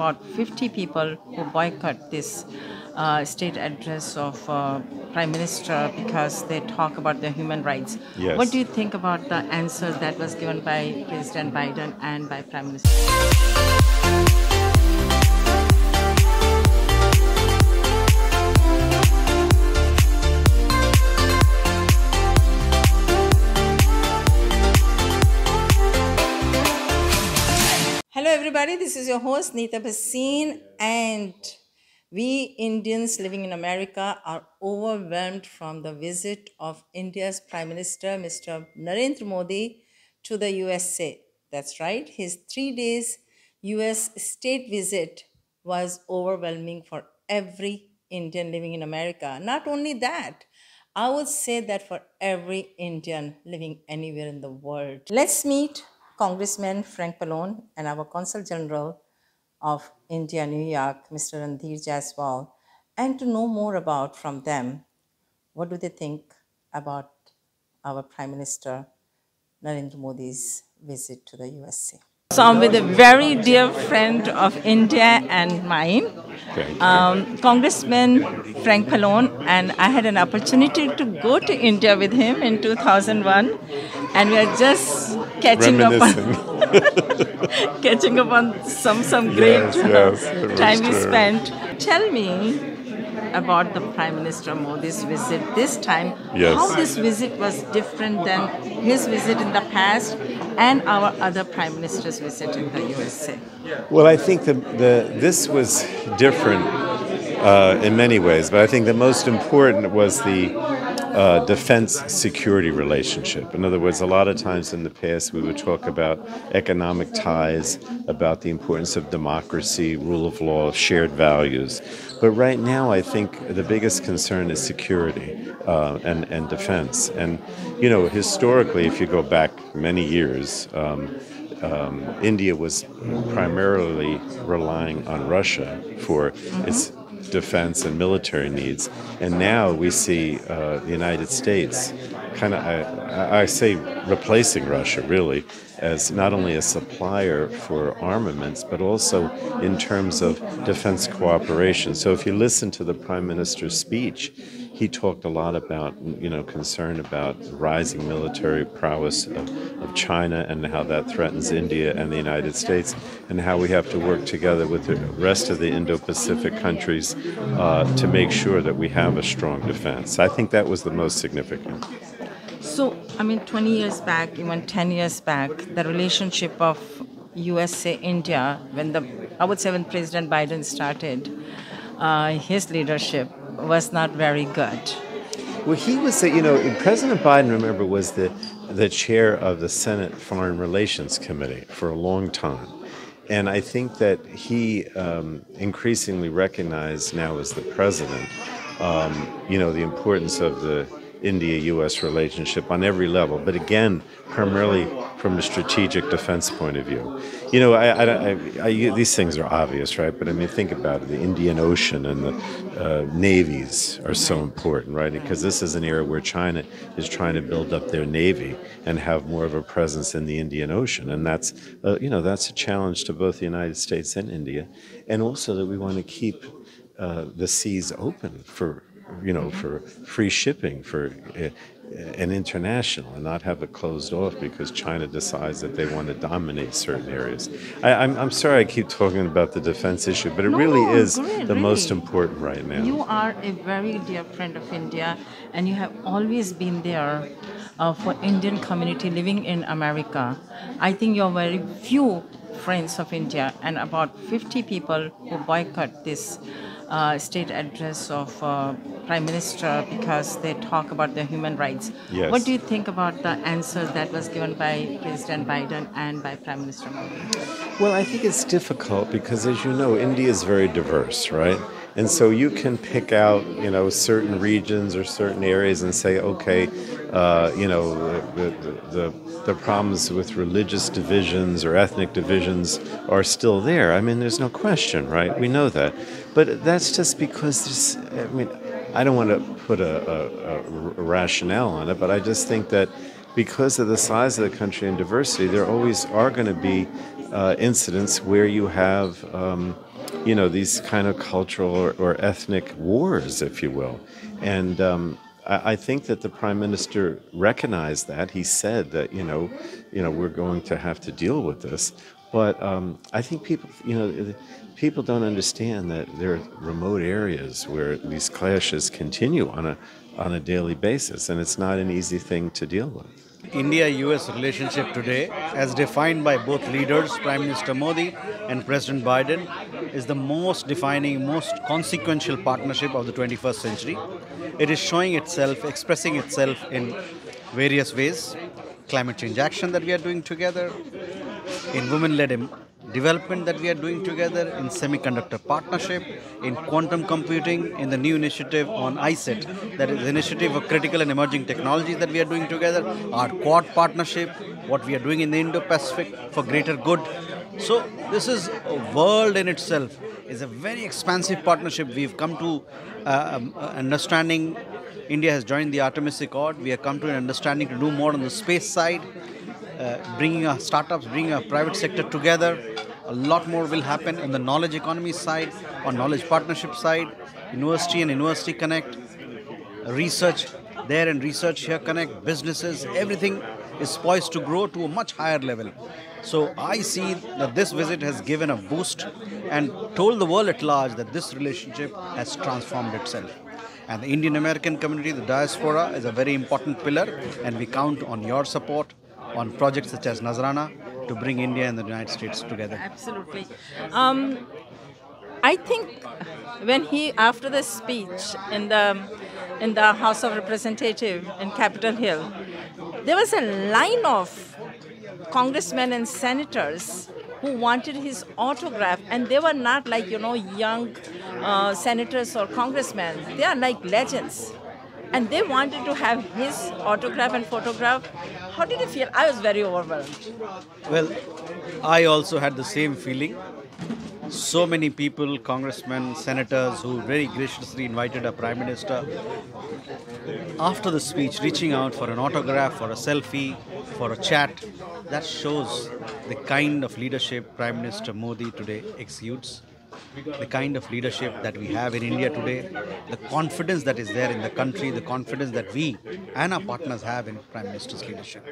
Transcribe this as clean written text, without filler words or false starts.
about 50 people who boycott this state address of Prime Minister because they talk about their human rights. Yes. What do you think about the answer that was given by President Biden and by Prime Minister? Hello everybody, this is your host Neeta Bhasin, and we Indians living in America are overwhelmed from the visit of India's Prime Minister Mr. Narendra Modi to the USA. That's right, his 3 days US state visit was overwhelming for every Indian living in America. Not only that, I would say that for every Indian living anywhere in the world. Let's meet Congressman Frank Pallone and our Consul General of India, New York, Mr. Randhir Jaiswal, and to know more about from them, what do they think about our Prime Minister Narendra Modi's visit to the USA. So I'm with a very dear friend of India and mine, Congressman Frank Pallone, and I had an opportunity to go to India with him in 2001, and we are just catching up on some great time we spent. Tell me about the Prime Minister Modi's visit this time. Yes. How this visit was different than his visit in the past and our other Prime Minister's visit in the USA. Well, I think this was different in many ways, but I think the most important was the defense-security relationship. In other words, a lot of times in the past we would talk about economic ties, about the importance of democracy, rule of law, shared values. But right now I think the biggest concern is security and defense. And, you know, historically, if you go back many years, India was primarily relying on Russia for its defense and military needs, and now we see the United States kind of, I say, replacing Russia really as not only a supplier for armaments, but also in terms of defense cooperation. So if you listen to the Prime Minister's speech, he talked a lot about, concern about rising military prowess of China and how that threatens India and the United States, and how we have to work together with the rest of the Indo-Pacific countries to make sure that we have a strong defense. I think that was the most significant. So, 20 years back, even 10 years back, the relationship of USA-India, when President Biden started his leadership, was not very good. Well, he was, President Biden, remember, was the chair of the Senate Foreign Relations Committee for a long time. And I think that he increasingly recognized now as the president, the importance of the India-U.S. relationship on every level, but again, primarily from a strategic defense point of view. These things are obvious, right? But think about it. The Indian Ocean and the navies are so important, right? Because this is an area where China is trying to build up their navy and have more of a presence in the Indian Ocean, and that's a challenge to both the United States and India, and also that we want to keep the seas open for free shipping and international, and not have it closed off because China decides that they want to dominate certain areas. I'm sorry I keep talking about the defense issue, but it really is the most important right now. You are a very dear friend of India, and you have always been there for Indian community living in America. I think you're very few friends of India, and about 50 people who boycott this state address of Prime Minister because they talk about their human rights. Yes. What do you think about the answer that was given by President Biden and by Prime Minister Modi? Well, I think it's difficult because, as you know, India is very diverse, right? And so you can pick out, certain regions or certain areas and say, okay, the problems with religious divisions or ethnic divisions are still there. There's no question, right? We know that. But that's just because I don't want to put a rationale on it, but I just think that because of the size of the country and diversity, there always are going to be incidents where you have, these kind of cultural or ethnic wars, if you will. And I think that the Prime Minister recognized that. He said that, we're going to have to deal with this. But I think people don't understand that there are remote areas where these clashes continue on a daily basis, and it's not an easy thing to deal with. India-US relationship today, as defined by both leaders, Prime Minister Modi and President Biden, is the most defining, most consequential partnership of the 21st century. It is showing itself, expressing itself in various ways. Climate change action that we are doing together, in women-led development that we are doing together, in semiconductor partnership, in quantum computing, in the new initiative on ISET, that is the initiative of critical and emerging technologies that we are doing together, our Quad partnership, what we are doing in the Indo-Pacific for greater good. So this is a world in itself. It's a very expansive partnership. We've come to understanding. India has joined the Artemis Accord. We have come to an understanding to do more on the space side, bringing our startups, bringing our private sector together. A lot more will happen on the knowledge economy side, on knowledge partnership side, university and university connect, research there and research here connect, businesses, everything is poised to grow to a much higher level. So I see that this visit has given a boost and told the world at large that this relationship has transformed itself. And the Indian American community, the diaspora, is a very important pillar, and we count on your support on projects such as Nazrana to bring India and the United States together. Absolutely. I think when he, after the speech in the House of Representatives in Capitol Hill, there was a line of congressmen and senators who wanted his autograph, and they were not like, young senators or congressmen. They are like legends. And they wanted to have his autograph and photograph. How did you feel? I was very overwhelmed. Well, I also had the same feeling. So many people, congressmen, senators, who very graciously invited a Prime Minister after the speech, reaching out for an autograph, for a selfie, for a chat. That shows the kind of leadership Prime Minister Modi today exudes, the kind of leadership that we have in India today, the confidence that is there in the country, the confidence that we and our partners have in Prime Minister's leadership.